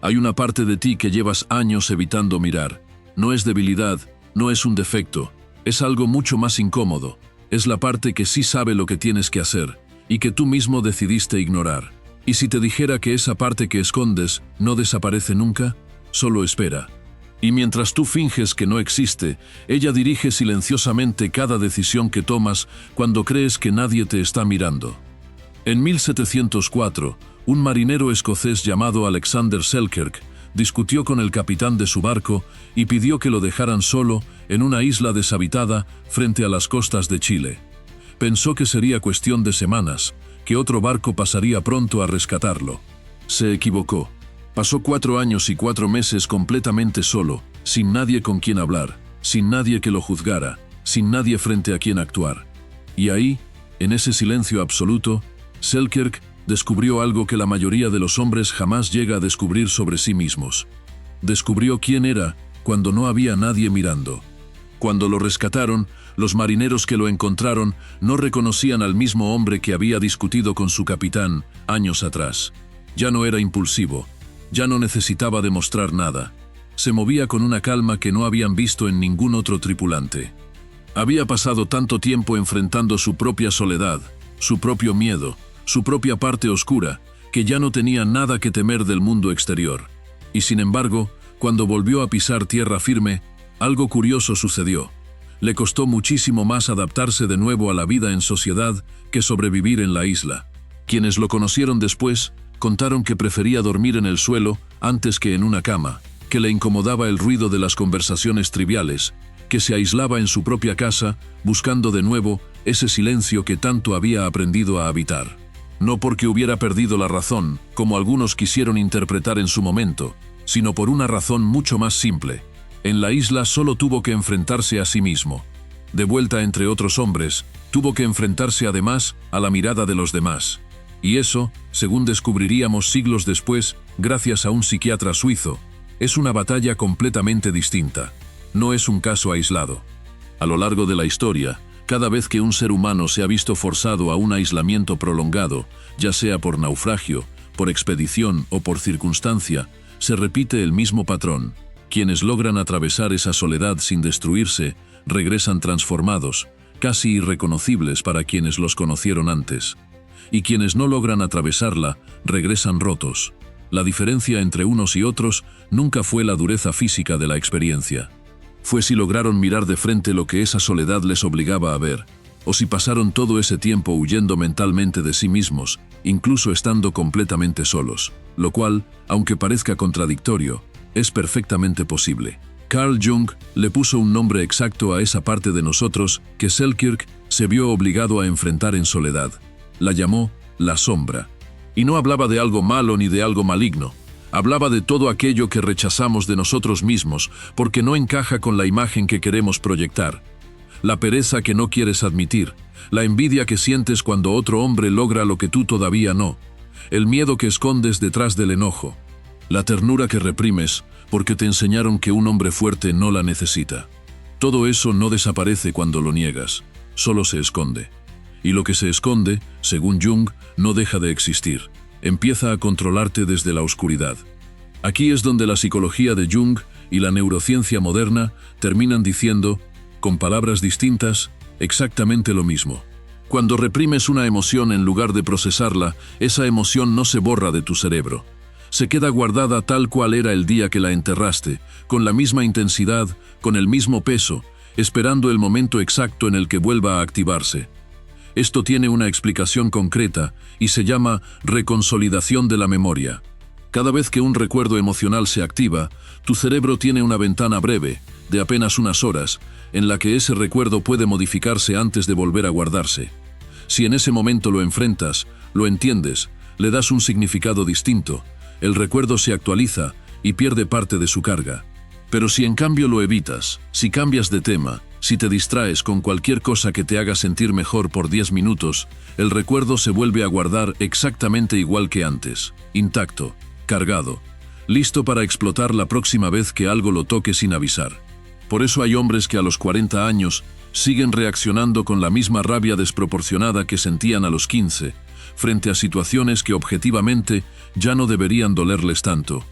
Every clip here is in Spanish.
Hay una parte de ti que llevas años evitando mirar. No es debilidad, no es un defecto, es algo mucho más incómodo. Es la parte que sí sabe lo que tienes que hacer y que tú mismo decidiste ignorar. Y si te dijera que esa parte que escondes no desaparece nunca, solo espera. Y mientras tú finges que no existe, ella dirige silenciosamente cada decisión que tomas cuando crees que nadie te está mirando. En 1704, un marinero escocés llamado Alexander Selkirk discutió con el capitán de su barco y pidió que lo dejaran solo en una isla deshabitada frente a las costas de Chile. Pensó que sería cuestión de semanas, que otro barco pasaría pronto a rescatarlo. Se equivocó. Pasó 4 años y 4 meses completamente solo, sin nadie con quien hablar, sin nadie que lo juzgara, sin nadie frente a quien actuar. Y ahí, en ese silencio absoluto, Selkirk descubrió algo que la mayoría de los hombres jamás llega a descubrir sobre sí mismos. Descubrió quién era cuando no había nadie mirando. Cuando lo rescataron, los marineros que lo encontraron no reconocían al mismo hombre que había discutido con su capitán años atrás. Ya no era impulsivo. Ya no necesitaba demostrar nada. Se movía con una calma que no habían visto en ningún otro tripulante. Había pasado tanto tiempo enfrentando su propia soledad, su propio miedo, su propia parte oscura, que ya no tenía nada que temer del mundo exterior. Y sin embargo, cuando volvió a pisar tierra firme, algo curioso sucedió. Le costó muchísimo más adaptarse de nuevo a la vida en sociedad que sobrevivir en la isla. Quienes lo conocieron después contaron que prefería dormir en el suelo antes que en una cama, que le incomodaba el ruido de las conversaciones triviales, que se aislaba en su propia casa, buscando de nuevo ese silencio que tanto había aprendido a habitar. No porque hubiera perdido la razón, como algunos quisieron interpretar en su momento, sino por una razón mucho más simple. En la isla solo tuvo que enfrentarse a sí mismo. De vuelta entre otros hombres, tuvo que enfrentarse además a la mirada de los demás. Y eso, según descubriríamos siglos después, gracias a un psiquiatra suizo, es una batalla completamente distinta. No es un caso aislado. A lo largo de la historia, cada vez que un ser humano se ha visto forzado a un aislamiento prolongado, ya sea por naufragio, por expedición o por circunstancia, se repite el mismo patrón. Quienes logran atravesar esa soledad sin destruirse, regresan transformados, casi irreconocibles para quienes los conocieron antes. Y quienes no logran atravesarla, regresan rotos. La diferencia entre unos y otros nunca fue la dureza física de la experiencia. Fue si lograron mirar de frente lo que esa soledad les obligaba a ver, o si pasaron todo ese tiempo huyendo mentalmente de sí mismos, incluso estando completamente solos, lo cual, aunque parezca contradictorio, es perfectamente posible. Carl Jung le puso un nombre exacto a esa parte de nosotros que Selkirk se vio obligado a enfrentar en soledad. La llamó la sombra. Y no hablaba de algo malo ni de algo maligno. Hablaba de todo aquello que rechazamos de nosotros mismos porque no encaja con la imagen que queremos proyectar. La pereza que no quieres admitir, la envidia que sientes cuando otro hombre logra lo que tú todavía no, el miedo que escondes detrás del enojo, la ternura que reprimes porque te enseñaron que un hombre fuerte no la necesita. Todo eso no desaparece cuando lo niegas, solo se esconde. Y lo que se esconde, según Jung, no deja de existir. Empieza a controlarte desde la oscuridad. Aquí es donde la psicología de Jung y la neurociencia moderna terminan diciendo, con palabras distintas, exactamente lo mismo. Cuando reprimes una emoción en lugar de procesarla, esa emoción no se borra de tu cerebro. Se queda guardada tal cual era el día que la enterraste, con la misma intensidad, con el mismo peso, esperando el momento exacto en el que vuelva a activarse. Esto tiene una explicación concreta y se llama reconsolidación de la memoria. Cada vez que un recuerdo emocional se activa, tu cerebro tiene una ventana breve, de apenas unas horas, en la que ese recuerdo puede modificarse antes de volver a guardarse. Si en ese momento lo enfrentas, lo entiendes, le das un significado distinto, el recuerdo se actualiza y pierde parte de su carga. Pero si en cambio lo evitas, si cambias de tema, si te distraes con cualquier cosa que te haga sentir mejor por 10 minutos, el recuerdo se vuelve a guardar exactamente igual que antes, intacto, cargado, listo para explotar la próxima vez que algo lo toque sin avisar. Por eso hay hombres que a los 40 años siguen reaccionando con la misma rabia desproporcionada que sentían a los 15, frente a situaciones que objetivamente ya no deberían dolerles tanto.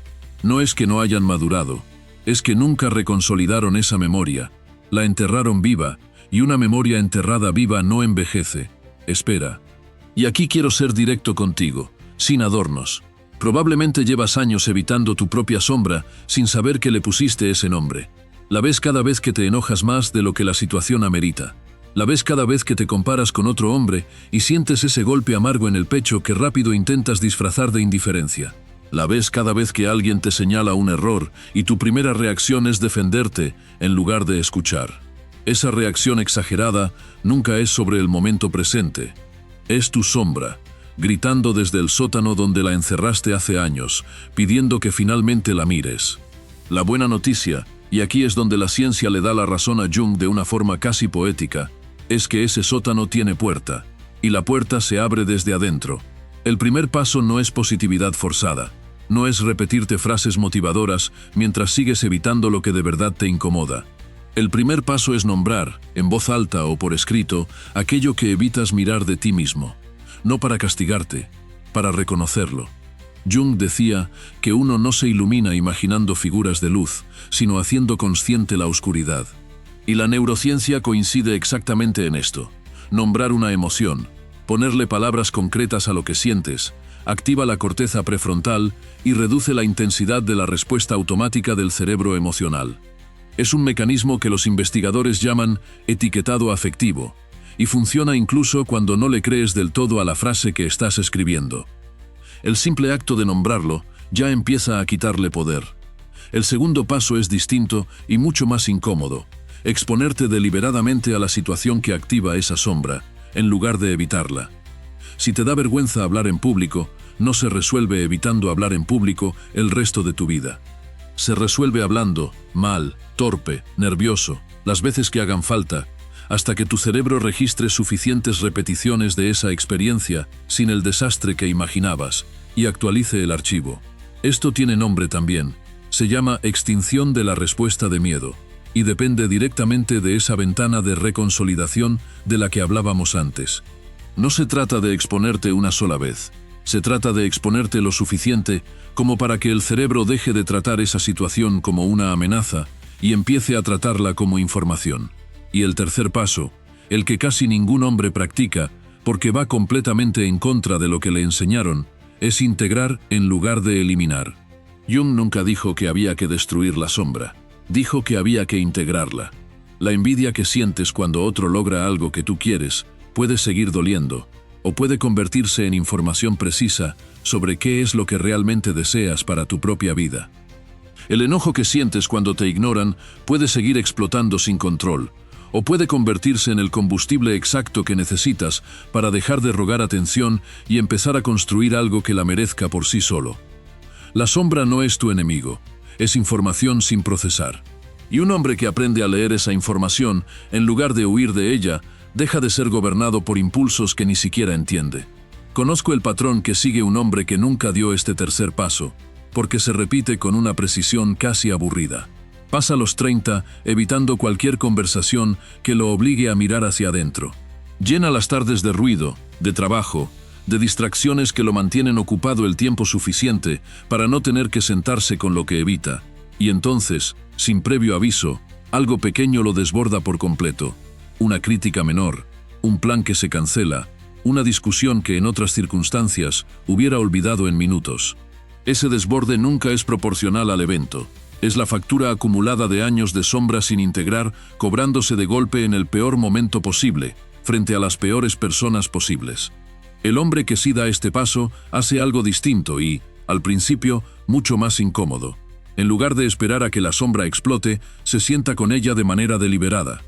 No es que no hayan madurado, es que nunca reconsolidaron esa memoria, la enterraron viva, y una memoria enterrada viva no envejece. Espera. Y aquí quiero ser directo contigo, sin adornos. Probablemente llevas años evitando tu propia sombra sin saber que le pusiste ese nombre. La ves cada vez que te enojas más de lo que la situación amerita. La ves cada vez que te comparas con otro hombre y sientes ese golpe amargo en el pecho que rápido intentas disfrazar de indiferencia. La ves cada vez que alguien te señala un error y tu primera reacción es defenderte en lugar de escuchar. Esa reacción exagerada nunca es sobre el momento presente. Es tu sombra, gritando desde el sótano donde la encerraste hace años, pidiendo que finalmente la mires. La buena noticia, y aquí es donde la ciencia le da la razón a Jung de una forma casi poética, es que ese sótano tiene puerta, y la puerta se abre desde adentro. El primer paso no es positividad forzada, no es repetirte frases motivadoras mientras sigues evitando lo que de verdad te incomoda. El primer paso es nombrar, en voz alta o por escrito, aquello que evitas mirar de ti mismo. No para castigarte, para reconocerlo. Jung decía que uno no se ilumina imaginando figuras de luz, sino haciendo consciente la oscuridad. Y la neurociencia coincide exactamente en esto. Nombrar una emoción, ponerle palabras concretas a lo que sientes, activa la corteza prefrontal y reduce la intensidad de la respuesta automática del cerebro emocional. Es un mecanismo que los investigadores llaman etiquetado afectivo, y funciona incluso cuando no le crees del todo a la frase que estás escribiendo. El simple acto de nombrarlo ya empieza a quitarle poder. El segundo paso es distinto y mucho más incómodo: exponerte deliberadamente a la situación que activa esa sombra, en lugar de evitarla. Si te da vergüenza hablar en público, no se resuelve evitando hablar en público el resto de tu vida. Se resuelve hablando, mal, torpe, nervioso, las veces que hagan falta, hasta que tu cerebro registre suficientes repeticiones de esa experiencia sin el desastre que imaginabas, y actualice el archivo. Esto tiene nombre también. Se llama extinción de la respuesta de miedo, y depende directamente de esa ventana de reconsolidación de la que hablábamos antes. No se trata de exponerte una sola vez. Se trata de exponerte lo suficiente como para que el cerebro deje de tratar esa situación como una amenaza y empiece a tratarla como información. Y el tercer paso, el que casi ningún hombre practica, porque va completamente en contra de lo que le enseñaron, es integrar en lugar de eliminar. Jung nunca dijo que había que destruir la sombra, dijo que había que integrarla. La envidia que sientes cuando otro logra algo que tú quieres puede seguir doliendo, o puede convertirse en información precisa sobre qué es lo que realmente deseas para tu propia vida. El enojo que sientes cuando te ignoran puede seguir explotando sin control, o puede convertirse en el combustible exacto que necesitas para dejar de rogar atención y empezar a construir algo que la merezca por sí solo. La sombra no es tu enemigo, es información sin procesar. Y un hombre que aprende a leer esa información, en lugar de huir de ella, deja de ser gobernado por impulsos que ni siquiera entiende. Conozco el patrón que sigue un hombre que nunca dio este tercer paso, porque se repite con una precisión casi aburrida. Pasa los 30 evitando cualquier conversación que lo obligue a mirar hacia adentro. Llena las tardes de ruido, de trabajo, de distracciones que lo mantienen ocupado el tiempo suficiente para no tener que sentarse con lo que evita. Y entonces, sin previo aviso, algo pequeño lo desborda por completo. Una crítica menor, un plan que se cancela, una discusión que en otras circunstancias hubiera olvidado en minutos. Ese desborde nunca es proporcional al evento. Es la factura acumulada de años de sombra sin integrar, cobrándose de golpe en el peor momento posible, frente a las peores personas posibles. El hombre que sí da este paso hace algo distinto y, al principio, mucho más incómodo. En lugar de esperar a que la sombra explote, se sienta con ella de manera deliberada.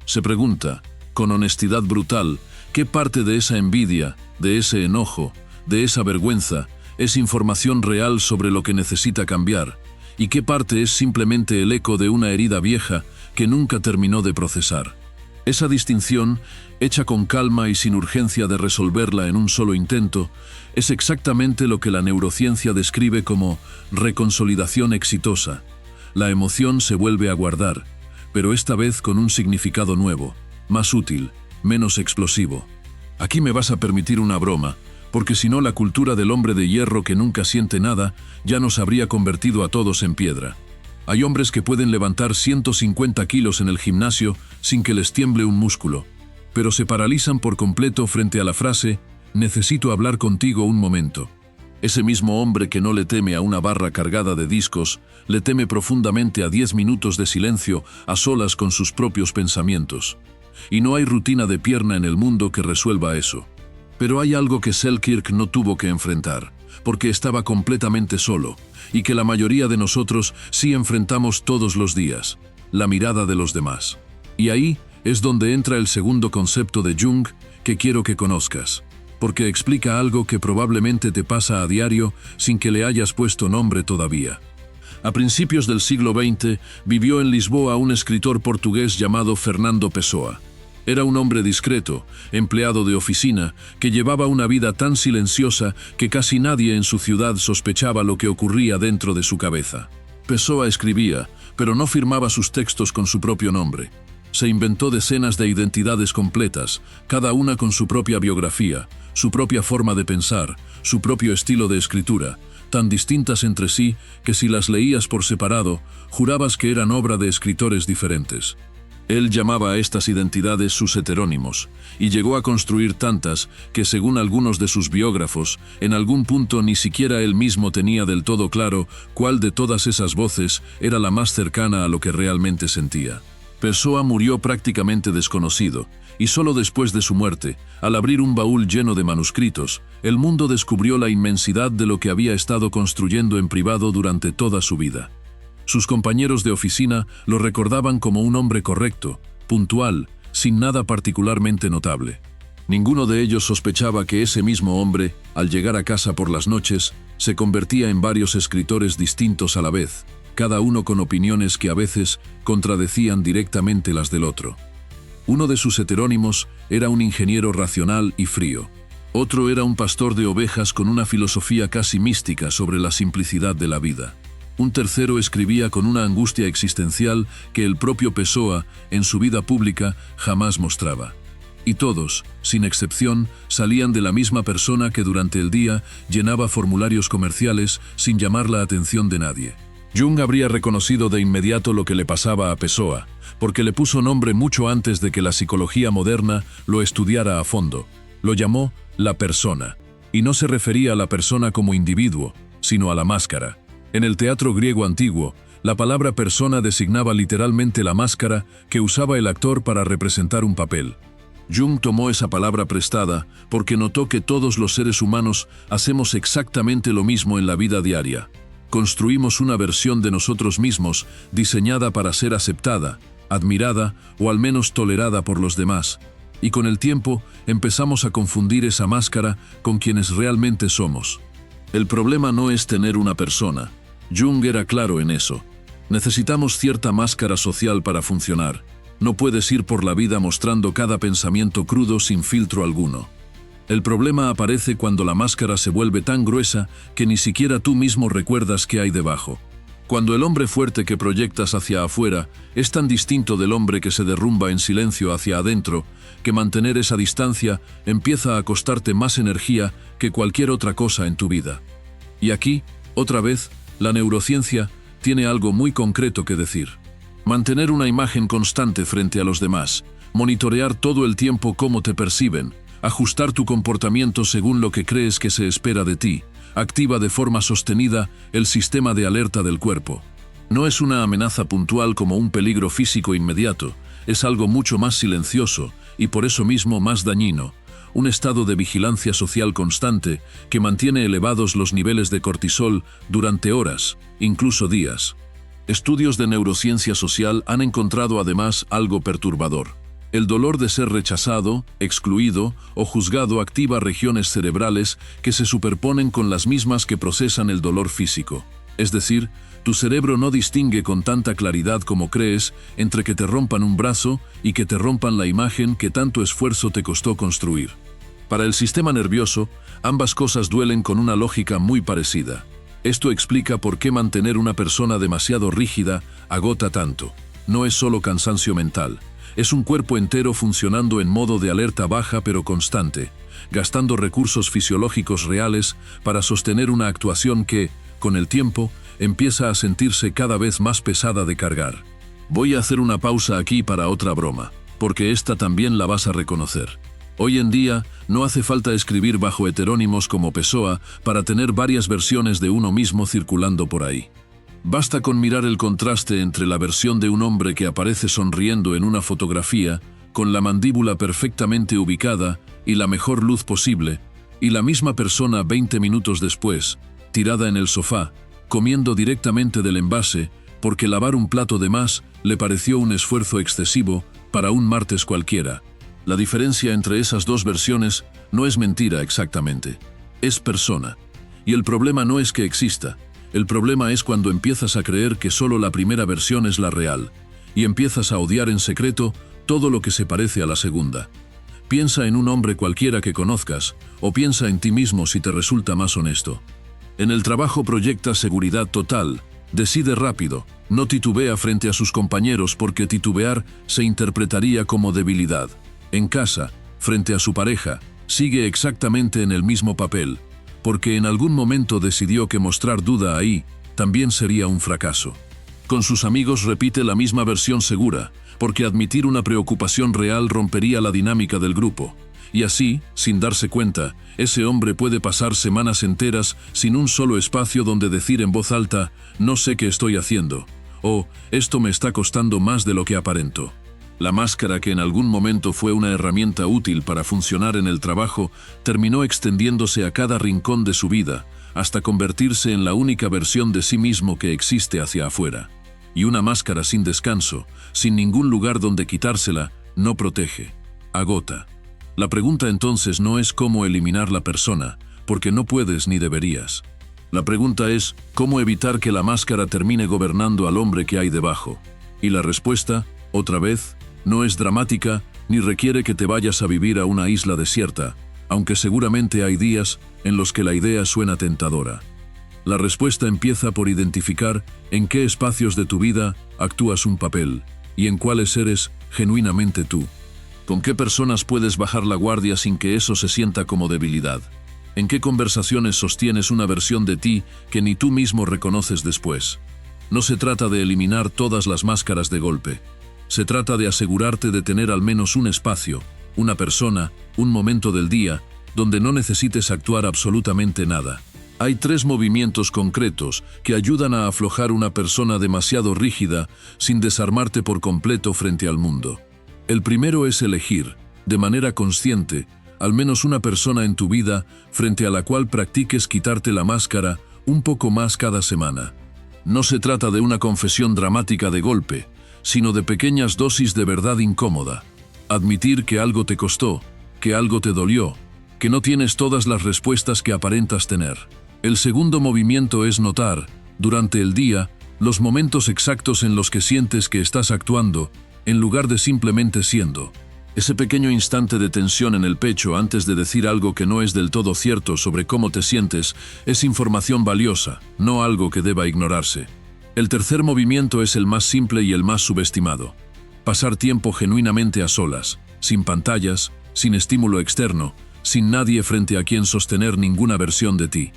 Se pregunta, con honestidad brutal, qué parte de esa envidia, de ese enojo, de esa vergüenza, es información real sobre lo que necesita cambiar, y qué parte es simplemente el eco de una herida vieja que nunca terminó de procesar. Esa distinción, hecha con calma y sin urgencia de resolverla en un solo intento, es exactamente lo que la neurociencia describe como reconsolidación exitosa. La emoción se vuelve a guardar, pero esta vez con un significado nuevo, más útil, menos explosivo. Aquí me vas a permitir una broma, porque si no la cultura del hombre de hierro que nunca siente nada ya nos habría convertido a todos en piedra. Hay hombres que pueden levantar 150 kilos en el gimnasio sin que les tiemble un músculo, pero se paralizan por completo frente a la frase «necesito hablar contigo un momento». Ese mismo hombre que no le teme a una barra cargada de discos, le teme profundamente a 10 minutos de silencio a solas con sus propios pensamientos. Y no hay rutina de pierna en el mundo que resuelva eso. Pero hay algo que Selkirk no tuvo que enfrentar, porque estaba completamente solo, y que la mayoría de nosotros sí enfrentamos todos los días: la mirada de los demás. Y ahí es donde entra el segundo concepto de Jung que quiero que conozcas, porque explica algo que probablemente te pasa a diario sin que le hayas puesto nombre todavía. A principios del siglo XX vivió en Lisboa un escritor portugués llamado Fernando Pessoa. Era un hombre discreto, empleado de oficina, que llevaba una vida tan silenciosa que casi nadie en su ciudad sospechaba lo que ocurría dentro de su cabeza. Pessoa escribía, pero no firmaba sus textos con su propio nombre. Se inventó decenas de identidades completas, cada una con su propia biografía, su propia forma de pensar, su propio estilo de escritura, tan distintas entre sí que si las leías por separado, jurabas que eran obra de escritores diferentes. Él llamaba a estas identidades sus heterónimos, y llegó a construir tantas que, según algunos de sus biógrafos, en algún punto ni siquiera él mismo tenía del todo claro cuál de todas esas voces era la más cercana a lo que realmente sentía. Pessoa murió prácticamente desconocido, y solo después de su muerte, al abrir un baúl lleno de manuscritos, el mundo descubrió la inmensidad de lo que había estado construyendo en privado durante toda su vida. Sus compañeros de oficina lo recordaban como un hombre correcto, puntual, sin nada particularmente notable. Ninguno de ellos sospechaba que ese mismo hombre, al llegar a casa por las noches, se convertía en varios escritores distintos a la vez, cada uno con opiniones que a veces contradecían directamente las del otro. Uno de sus heterónimos era un ingeniero racional y frío. Otro era un pastor de ovejas con una filosofía casi mística sobre la simplicidad de la vida. Un tercero escribía con una angustia existencial que el propio Pessoa, en su vida pública, jamás mostraba. Y todos, sin excepción, salían de la misma persona que durante el día llenaba formularios comerciales sin llamar la atención de nadie. Jung habría reconocido de inmediato lo que le pasaba a Pessoa, porque le puso nombre mucho antes de que la psicología moderna lo estudiara a fondo. Lo llamó la persona, y no se refería a la persona como individuo, sino a la máscara. En el teatro griego antiguo, la palabra persona designaba literalmente la máscara que usaba el actor para representar un papel. Jung tomó esa palabra prestada porque notó que todos los seres humanos hacemos exactamente lo mismo en la vida diaria. Construimos una versión de nosotros mismos diseñada para ser aceptada, admirada o al menos tolerada por los demás, y con el tiempo empezamos a confundir esa máscara con quienes realmente somos. El problema no es tener una persona. Jung era claro en eso. Necesitamos cierta máscara social para funcionar. No puedes ir por la vida mostrando cada pensamiento crudo sin filtro alguno. El problema aparece cuando la máscara se vuelve tan gruesa que ni siquiera tú mismo recuerdas qué hay debajo. Cuando el hombre fuerte que proyectas hacia afuera es tan distinto del hombre que se derrumba en silencio hacia adentro, que mantener esa distancia empieza a costarte más energía que cualquier otra cosa en tu vida. Y aquí, otra vez, la neurociencia tiene algo muy concreto que decir. Mantener una imagen constante frente a los demás, monitorear todo el tiempo cómo te perciben, ajustar tu comportamiento según lo que crees que se espera de ti, activa de forma sostenida el sistema de alerta del cuerpo. No es una amenaza puntual como un peligro físico inmediato, es algo mucho más silencioso y por eso mismo más dañino, un estado de vigilancia social constante que mantiene elevados los niveles de cortisol durante horas, incluso días. Estudios de neurociencia social han encontrado además algo perturbador. El dolor de ser rechazado, excluido o juzgado activa regiones cerebrales que se superponen con las mismas que procesan el dolor físico. Es decir, tu cerebro no distingue con tanta claridad como crees entre que te rompan un brazo y que te rompan la imagen que tanto esfuerzo te costó construir. Para el sistema nervioso, ambas cosas duelen con una lógica muy parecida. Esto explica por qué mantener una persona demasiado rígida agota tanto. No es solo cansancio mental. Es un cuerpo entero funcionando en modo de alerta baja pero constante, gastando recursos fisiológicos reales para sostener una actuación que, con el tiempo, empieza a sentirse cada vez más pesada de cargar. Voy a hacer una pausa aquí para otra broma, porque esta también la vas a reconocer. Hoy en día, no hace falta escribir bajo heterónimos como Pessoa para tener varias versiones de uno mismo circulando por ahí. Basta con mirar el contraste entre la versión de un hombre que aparece sonriendo en una fotografía, con la mandíbula perfectamente ubicada y la mejor luz posible, y la misma persona 20 minutos después, tirada en el sofá, comiendo directamente del envase, porque lavar un plato de más le pareció un esfuerzo excesivo para un martes cualquiera. La diferencia entre esas dos versiones no es mentira exactamente, es persona. Y el problema no es que exista, el problema es cuando empiezas a creer que solo la primera versión es la real, y empiezas a odiar en secreto todo lo que se parece a la segunda. Piensa en un hombre cualquiera que conozcas, o piensa en ti mismo si te resulta más honesto. En el trabajo proyecta seguridad total, decide rápido, no titubea frente a sus compañeros porque titubear se interpretaría como debilidad. En casa, frente a su pareja, sigue exactamente en el mismo papel, porque en algún momento decidió que mostrar duda ahí también sería un fracaso. Con sus amigos repite la misma versión segura, porque admitir una preocupación real rompería la dinámica del grupo. Y así, sin darse cuenta, ese hombre puede pasar semanas enteras sin un solo espacio donde decir en voz alta, no sé qué estoy haciendo, o esto me está costando más de lo que aparento. La máscara que en algún momento fue una herramienta útil para funcionar en el trabajo, terminó extendiéndose a cada rincón de su vida, hasta convertirse en la única versión de sí mismo que existe hacia afuera. Y una máscara sin descanso, sin ningún lugar donde quitársela, no protege, agota. La pregunta entonces no es cómo eliminar la persona, porque no puedes ni deberías. La pregunta es cómo evitar que la máscara termine gobernando al hombre que hay debajo. Y la respuesta, otra vez, no es dramática ni requiere que te vayas a vivir a una isla desierta, aunque seguramente hay días en los que la idea suena tentadora. La respuesta empieza por identificar en qué espacios de tu vida actúas un papel y en cuáles eres genuinamente tú. ¿Con qué personas puedes bajar la guardia sin que eso se sienta como debilidad? ¿En qué conversaciones sostienes una versión de ti que ni tú mismo reconoces después? No se trata de eliminar todas las máscaras de golpe. Se trata de asegurarte de tener al menos un espacio, una persona, un momento del día, donde no necesites actuar absolutamente nada. Hay 3 movimientos concretos que ayudan a aflojar una persona demasiado rígida sin desarmarte por completo frente al mundo. El primero es elegir, de manera consciente, al menos una persona en tu vida frente a la cual practiques quitarte la máscara un poco más cada semana. No se trata de una confesión dramática de golpe, sino de pequeñas dosis de verdad incómoda. Admitir que algo te costó, que algo te dolió, que no tienes todas las respuestas que aparentas tener. El segundo movimiento es notar, durante el día, los momentos exactos en los que sientes que estás actuando, en lugar de simplemente siendo. Ese pequeño instante de tensión en el pecho antes de decir algo que no es del todo cierto sobre cómo te sientes es información valiosa, no algo que deba ignorarse. El tercer movimiento es el más simple y el más subestimado. Pasar tiempo genuinamente a solas, sin pantallas, sin estímulo externo, sin nadie frente a quien sostener ninguna versión de ti.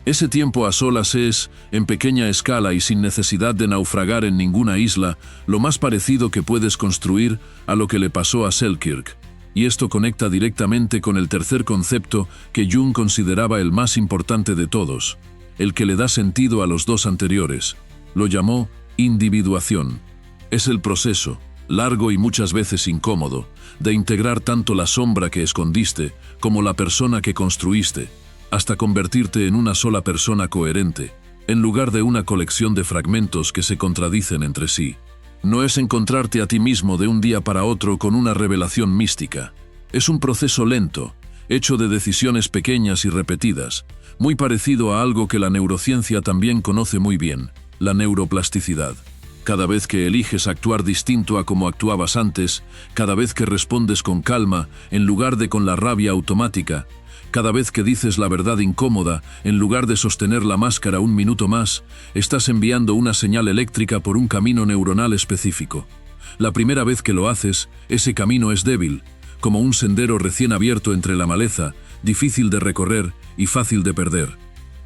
Ese tiempo a solas es, en pequeña escala y sin necesidad de naufragar en ninguna isla, lo más parecido que puedes construir a lo que le pasó a Selkirk. Y esto conecta directamente con el tercer concepto que Jung consideraba el más importante de todos, el que le da sentido a los 2 anteriores. Lo llamó individuación. Es el proceso, largo y muchas veces incómodo, de integrar tanto la sombra que escondiste como la persona que construiste, hasta convertirte en una sola persona coherente, en lugar de una colección de fragmentos que se contradicen entre sí. No es encontrarte a ti mismo de un día para otro con una revelación mística. Es un proceso lento, hecho de decisiones pequeñas y repetidas, muy parecido a algo que la neurociencia también conoce muy bien, la neuroplasticidad. Cada vez que eliges actuar distinto a como actuabas antes, cada vez que respondes con calma en lugar de con la rabia automática, cada vez que dices la verdad incómoda, en lugar de sostener la máscara un minuto más, estás enviando una señal eléctrica por un camino neuronal específico. La primera vez que lo haces, ese camino es débil, como un sendero recién abierto entre la maleza, difícil de recorrer y fácil de perder.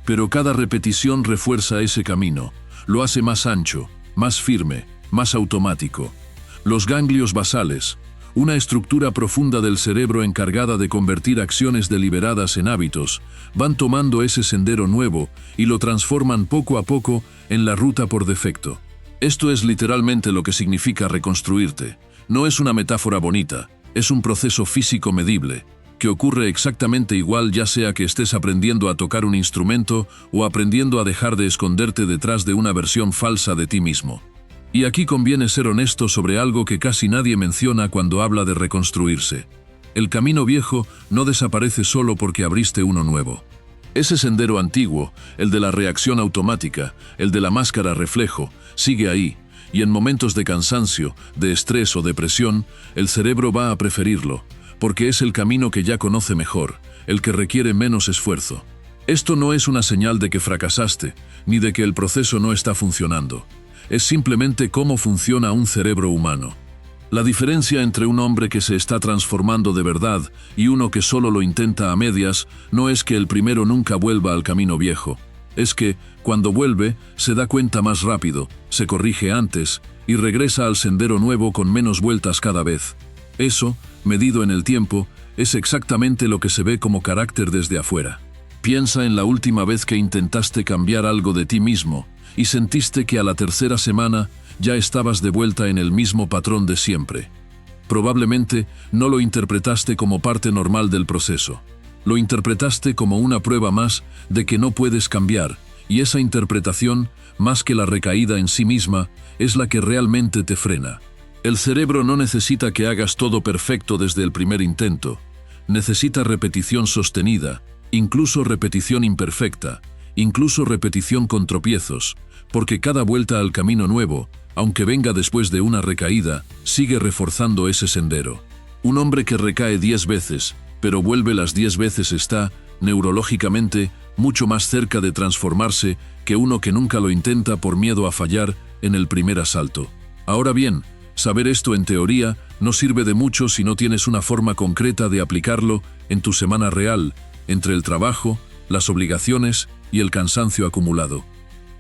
Pero cada repetición refuerza ese camino, lo hace más ancho, más firme, más automático. Los ganglios basales, una estructura profunda del cerebro encargada de convertir acciones deliberadas en hábitos, van tomando ese sendero nuevo y lo transforman poco a poco en la ruta por defecto. Esto es literalmente lo que significa reconstruirte. No es una metáfora bonita, es un proceso físico medible, que ocurre exactamente igual ya sea que estés aprendiendo a tocar un instrumento o aprendiendo a dejar de esconderte detrás de una versión falsa de ti mismo. Y aquí conviene ser honesto sobre algo que casi nadie menciona cuando habla de reconstruirse. El camino viejo no desaparece solo porque abriste uno nuevo. Ese sendero antiguo, el de la reacción automática, el de la máscara reflejo, sigue ahí, y en momentos de cansancio, de estrés o depresión, el cerebro va a preferirlo, porque es el camino que ya conoce mejor, el que requiere menos esfuerzo. Esto no es una señal de que fracasaste, ni de que el proceso no está funcionando. Es simplemente cómo funciona un cerebro humano. La diferencia entre un hombre que se está transformando de verdad y uno que solo lo intenta a medias no es que el primero nunca vuelva al camino viejo. Es que, cuando vuelve, se da cuenta más rápido, se corrige antes y regresa al sendero nuevo con menos vueltas cada vez. Eso, medido en el tiempo, es exactamente lo que se ve como carácter desde afuera. Piensa en la última vez que intentaste cambiar algo de ti mismo y sentiste que a la tercera semana ya estabas de vuelta en el mismo patrón de siempre. Probablemente no lo interpretaste como parte normal del proceso. Lo interpretaste como una prueba más de que no puedes cambiar, y esa interpretación, más que la recaída en sí misma, es la que realmente te frena. El cerebro no necesita que hagas todo perfecto desde el primer intento. Necesita repetición sostenida, incluso repetición imperfecta, incluso repetición con tropiezos, porque cada vuelta al camino nuevo, aunque venga después de una recaída, sigue reforzando ese sendero. Un hombre que recae 10 veces, pero vuelve las 10 veces está, neurológicamente, mucho más cerca de transformarse que uno que nunca lo intenta por miedo a fallar en el primer asalto. Ahora bien, saber esto en teoría no sirve de mucho si no tienes una forma concreta de aplicarlo en tu semana real, entre el trabajo, las obligaciones y el cansancio acumulado.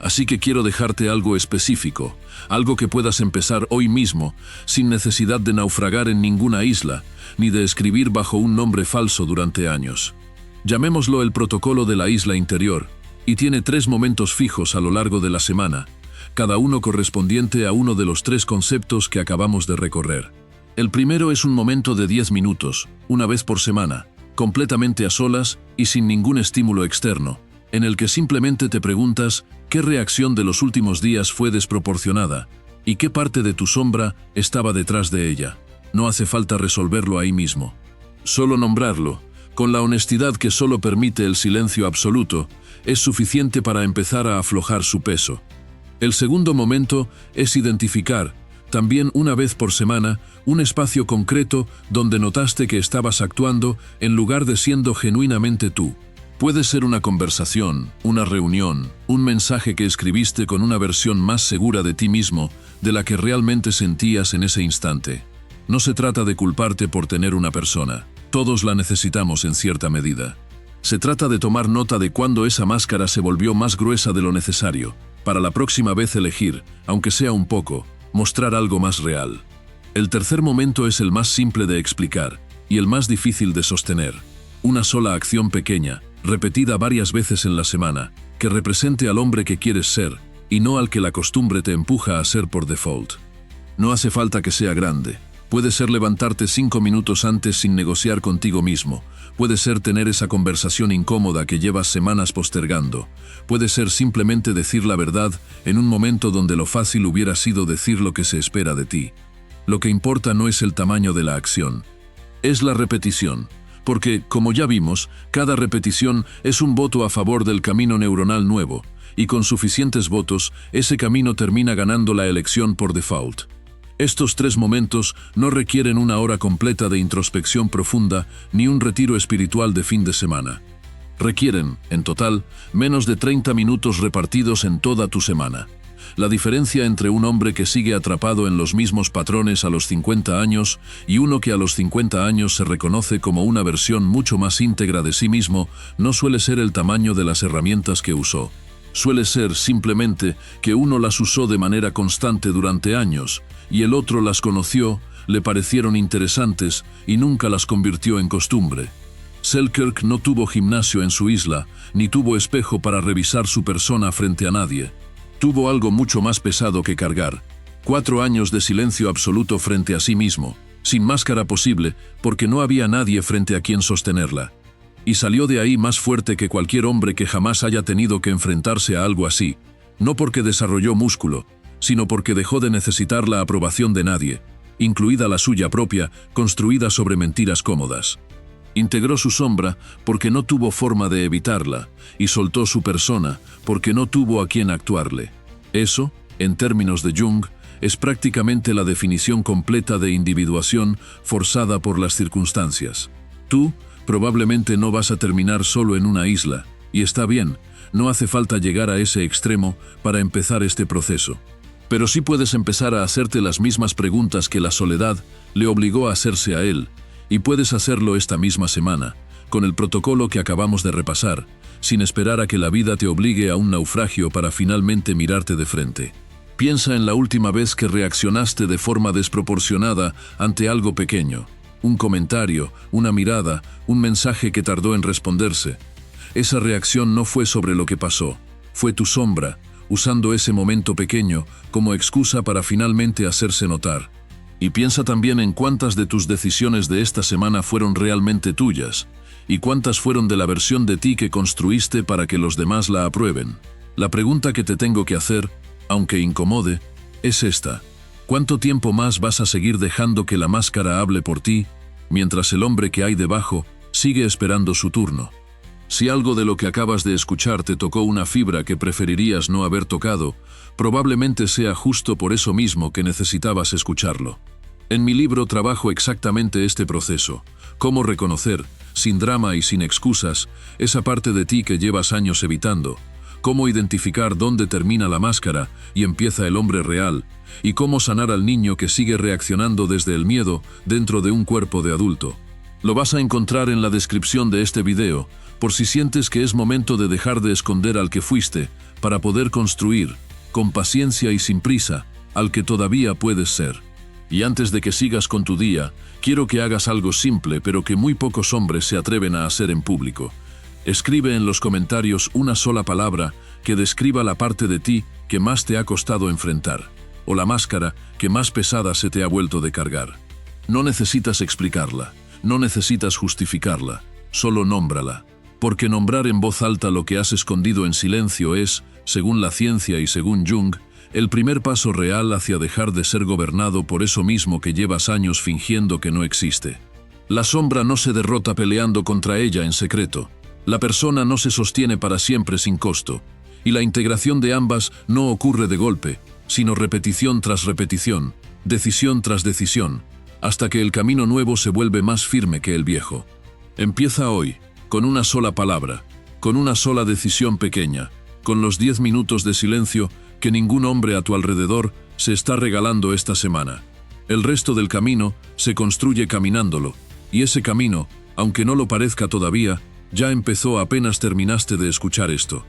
Así que quiero dejarte algo específico, algo que puedas empezar hoy mismo, sin necesidad de naufragar en ninguna isla, ni de escribir bajo un nombre falso durante años. Llamémoslo el protocolo de la isla interior, y tiene 3 momentos fijos a lo largo de la semana, cada uno correspondiente a uno de los 3 conceptos que acabamos de recorrer. El primero es un momento de 10 minutos, una vez por semana, completamente a solas y sin ningún estímulo externo, en el que simplemente te preguntas qué reacción de los últimos días fue desproporcionada y qué parte de tu sombra estaba detrás de ella. No hace falta resolverlo ahí mismo. Solo nombrarlo, con la honestidad que solo permite el silencio absoluto, es suficiente para empezar a aflojar su peso. El segundo momento es identificar, también una vez por semana, un espacio concreto donde notaste que estabas actuando en lugar de siendo genuinamente tú. Puede ser una conversación, una reunión, un mensaje que escribiste con una versión más segura de ti mismo de la que realmente sentías en ese instante. No se trata de culparte por tener una persona. Todos la necesitamos en cierta medida. Se trata de tomar nota de cuándo esa máscara se volvió más gruesa de lo necesario, para la próxima vez elegir, aunque sea un poco, mostrar algo más real. El tercer momento es el más simple de explicar y el más difícil de sostener. Una sola acción pequeña, repetida varias veces en la semana, que represente al hombre que quieres ser y no al que la costumbre te empuja a ser por default. No hace falta que sea grande. Puede ser levantarte 5 minutos antes sin negociar contigo mismo. Puede ser tener esa conversación incómoda que llevas semanas postergando. Puede ser simplemente decir la verdad en un momento donde lo fácil hubiera sido decir lo que se espera de ti. Lo que importa no es el tamaño de la acción, es la repetición. Porque, como ya vimos, cada repetición es un voto a favor del camino neuronal nuevo, y con suficientes votos, ese camino termina ganando la elección por default. Estos 3 momentos no requieren una hora completa de introspección profunda ni un retiro espiritual de fin de semana. Requieren, en total, menos de 30 minutos repartidos en toda tu semana. La diferencia entre un hombre que sigue atrapado en los mismos patrones a los 50 años y uno que a los 50 años se reconoce como una versión mucho más íntegra de sí mismo no suele ser el tamaño de las herramientas que usó. Suele ser simplemente que uno las usó de manera constante durante años y el otro las conoció, le parecieron interesantes y nunca las convirtió en costumbre. Selkirk no tuvo gimnasio en su isla, ni tuvo espejo para revisar su persona frente a nadie. Tuvo algo mucho más pesado que cargar: 4 años de silencio absoluto frente a sí mismo, sin máscara posible, porque no había nadie frente a quien sostenerla. Y salió de ahí más fuerte que cualquier hombre que jamás haya tenido que enfrentarse a algo así, no porque desarrolló músculo, sino porque dejó de necesitar la aprobación de nadie, incluida la suya propia, construida sobre mentiras cómodas. Integró su sombra porque no tuvo forma de evitarla, y soltó su persona porque no tuvo a quien actuarle. Eso, en términos de Jung, es prácticamente la definición completa de individuación forzada por las circunstancias. Tú probablemente no vas a terminar solo en una isla, y está bien, no hace falta llegar a ese extremo para empezar este proceso. Pero sí puedes empezar a hacerte las mismas preguntas que la soledad le obligó a hacerse a él, y puedes hacerlo esta misma semana, con el protocolo que acabamos de repasar, sin esperar a que la vida te obligue a un naufragio para finalmente mirarte de frente. Piensa en la última vez que reaccionaste de forma desproporcionada ante algo pequeño. Un comentario, una mirada, un mensaje que tardó en responderse. Esa reacción no fue sobre lo que pasó, fue tu sombra, usando ese momento pequeño como excusa para finalmente hacerse notar. Y piensa también en cuántas de tus decisiones de esta semana fueron realmente tuyas, y cuántas fueron de la versión de ti que construiste para que los demás la aprueben. La pregunta que te tengo que hacer, aunque incomode, es esta: ¿cuánto tiempo más vas a seguir dejando que la máscara hable por ti, mientras el hombre que hay debajo sigue esperando su turno? Si algo de lo que acabas de escuchar te tocó una fibra que preferirías no haber tocado, probablemente sea justo por eso mismo que necesitabas escucharlo. En mi libro trabajo exactamente este proceso: cómo reconocer, sin drama y sin excusas, esa parte de ti que llevas años evitando, cómo identificar dónde termina la máscara y empieza el hombre real, y cómo sanar al niño que sigue reaccionando desde el miedo dentro de un cuerpo de adulto. Lo vas a encontrar en la descripción de este video, por si sientes que es momento de dejar de esconder al que fuiste, para poder construir, con paciencia y sin prisa, al que todavía puedes ser. Y antes de que sigas con tu día, quiero que hagas algo simple pero que muy pocos hombres se atreven a hacer en público. Escribe en los comentarios una sola palabra que describa la parte de ti que más te ha costado enfrentar, o la máscara que más pesada se te ha vuelto de cargar. No necesitas explicarla, no necesitas justificarla, solo nómbrala. Porque nombrar en voz alta lo que has escondido en silencio es, según la ciencia y según Jung, el primer paso real hacia dejar de ser gobernado por eso mismo que llevas años fingiendo que no existe. La sombra no se derrota peleando contra ella en secreto. La persona no se sostiene para siempre sin costo. Y la integración de ambas no ocurre de golpe, sino repetición tras repetición, decisión tras decisión, hasta que el camino nuevo se vuelve más firme que el viejo. Empieza hoy, con una sola palabra, con una sola decisión pequeña, con los 10 minutos de silencio que ningún hombre a tu alrededor se está regalando esta semana. El resto del camino se construye caminándolo, y ese camino, aunque no lo parezca todavía, ya empezó apenas terminaste de escuchar esto.